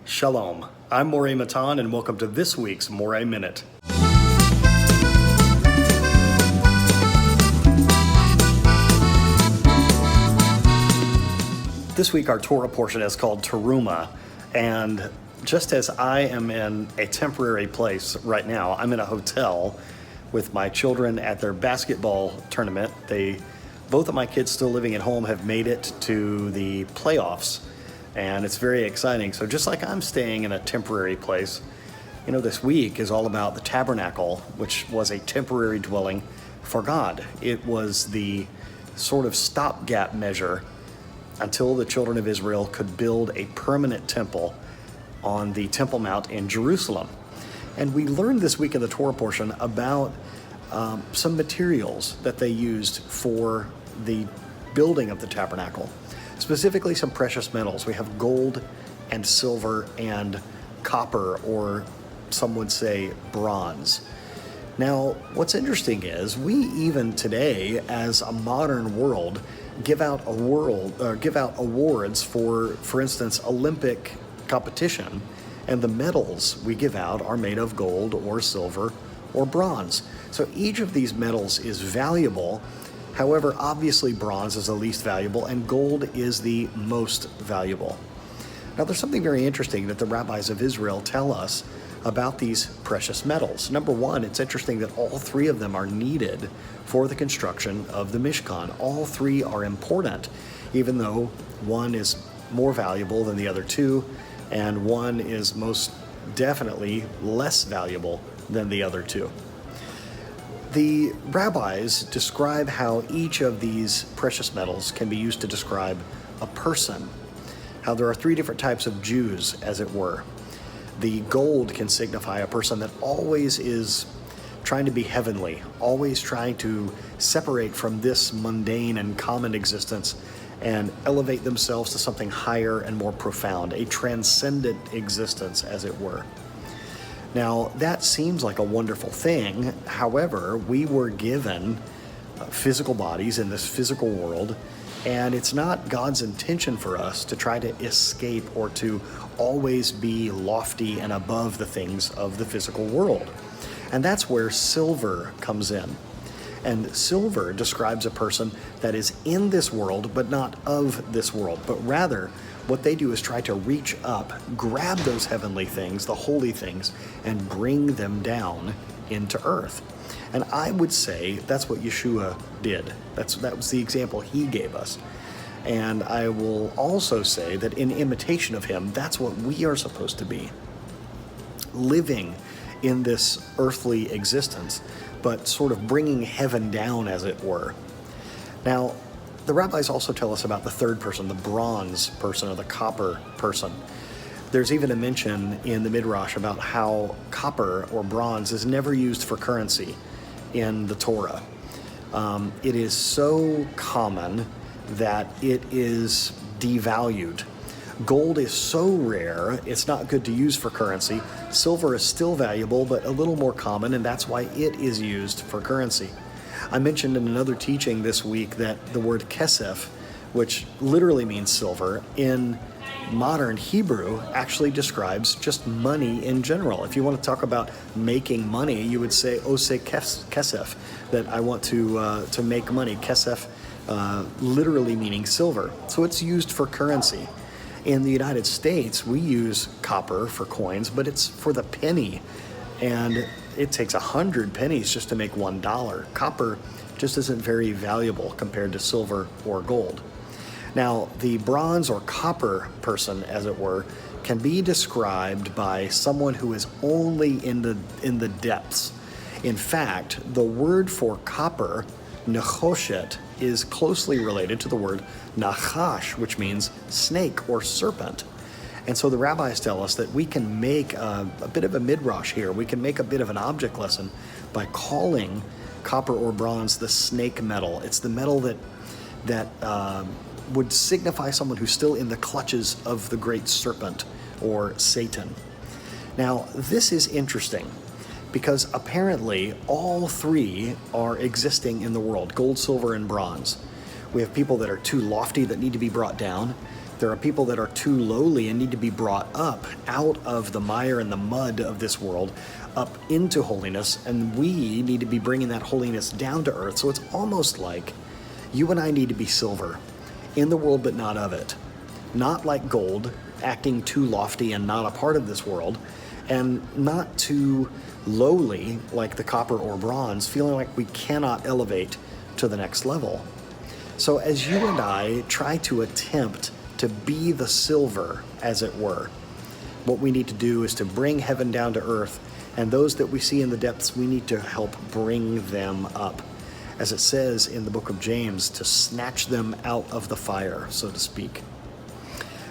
Shalom, I'm Moreh Matan, and welcome to this week's Moreh Minute. This week our Torah portion is called Terumah, and just as I am in a temporary place right now, I'm in a hotel with my children at their basketball tournament. Both of my kids still living at home have made it to the playoffs, and it's very exciting. So just like I'm staying in a temporary place, this week is all about the tabernacle, which was a temporary dwelling for God. It was the sort of stopgap measure until the children of Israel could build a permanent temple on the Temple Mount in Jerusalem. And we learned this week in the Torah portion about some materials that they used for the building of the tabernacle, specifically some precious metals. We have gold and silver and copper, or some would say bronze. Now, what's interesting is we even today, as a modern world, give out awards for instance, Olympic competition, and the medals we give out are made of gold or silver or bronze. So each of these metals is valuable. However, obviously bronze is the least valuable and gold is the most valuable. Now, there's something very interesting that the rabbis of Israel tell us about these precious metals. Number one, it's interesting that all three of them are needed for the construction of the Mishkan. All three are important, even though one is more valuable than the other two, and one is most definitely less valuable than the other two. The rabbis describe how each of these precious metals can be used to describe a person, how there are three different types of Jews, as it were. The gold can signify a person that always is trying to be heavenly, always trying to separate from this mundane and common existence and elevate themselves to something higher and more profound, a transcendent existence, as it were. Now, that seems like a wonderful thing. However, we were given physical bodies in this physical world, and it's not God's intention for us to try to escape or to always be lofty and above the things of the physical world. And that's where silver comes in. And silver describes a person that is in this world, but not of this world, but rather what they do is try to reach up, grab those heavenly things, the holy things, and bring them down into earth. And I would say that's what Yeshua did. That was the example he gave us. And I will also say that in imitation of him, that's what we are supposed to be. Living in this earthly existence, but sort of bringing heaven down, as it were. Now, the rabbis also tell us about the third person, the bronze person or the copper person. There's even a mention in the Midrash about how copper or bronze is never used for currency in the Torah. It is so common that it is devalued. Gold is so rare, it's not good to use for currency. Silver is still valuable, but a little more common, and that's why it is used for currency. I mentioned in another teaching this week that the word kesef, which literally means silver, in modern Hebrew actually describes just money in general. If you want to talk about making money, you would say ose kesef, that I want to make money. Kesef literally meaning silver. So it's used for currency. In the United States, we use copper for coins, but it's for the penny. And it takes 100 pennies just to make $1. Copper just isn't very valuable compared to silver or gold. Now, the bronze or copper person, as it were, can be described by someone who is only in the depths. In fact, the word for copper, nechoshet, is closely related to the word nachash, which means snake or serpent. And so the rabbis tell us that we can make a bit of a midrash here. We can make a bit of an object lesson by calling copper or bronze the snake metal. It's the metal that would signify someone who's still in the clutches of the great serpent or Satan. Now, this is interesting because apparently all three are existing in the world: gold, silver, and bronze. We have people that are too lofty that need to be brought down. There are people that are too lowly and need to be brought up out of the mire and the mud of this world, up into holiness, and we need to be bringing that holiness down to earth. So it's almost like you and I need to be silver, in the world but not of it. Not like gold, acting too lofty and not a part of this world, and not too lowly like the copper or bronze, feeling like we cannot elevate to the next level. So as you and I try to attempt to be the silver, as it were, what we need to do is to bring heaven down to earth, and those that we see in the depths, we need to help bring them up. As it says in the book of James, to snatch them out of the fire, so to speak.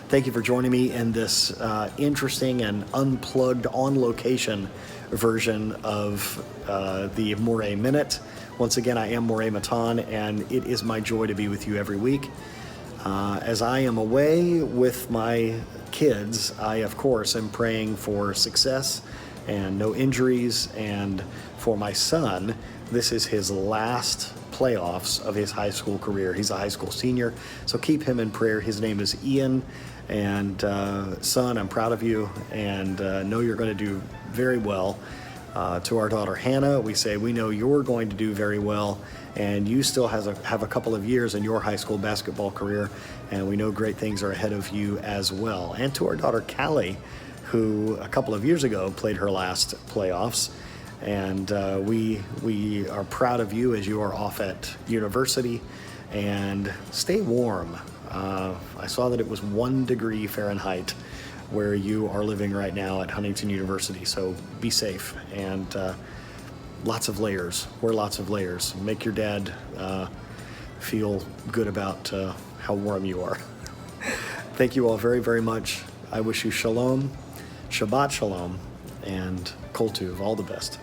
Thank you for joining me in this interesting and unplugged, on-location version of the Moreh Minute. Once again, I am Moreh Matan, and it is my joy to be with you every week. As I am away with my kids, I, of course, am praying for success and no injuries. And for my son, this is his last playoffs of his high school career. He's a high school senior, so keep him in prayer. His name is Ian. And son, I'm proud of you, and know you're going to do very well. To our daughter Hannah, we say we know you're going to do very well, and you still have a couple of years in your high school basketball career, and we know great things are ahead of you as well. And to our daughter Callie, who a couple of years ago played her last playoffs, and we are proud of you as you are off at university, and stay warm. I saw that it was 1 degree Fahrenheit where you are living right now at Huntington University, so be safe, and lots of layers. Wear lots of layers. Make your dad feel good about how warm you are. Thank you all very, very much. I wish you shalom, Shabbat shalom, and kol tuv. All the best.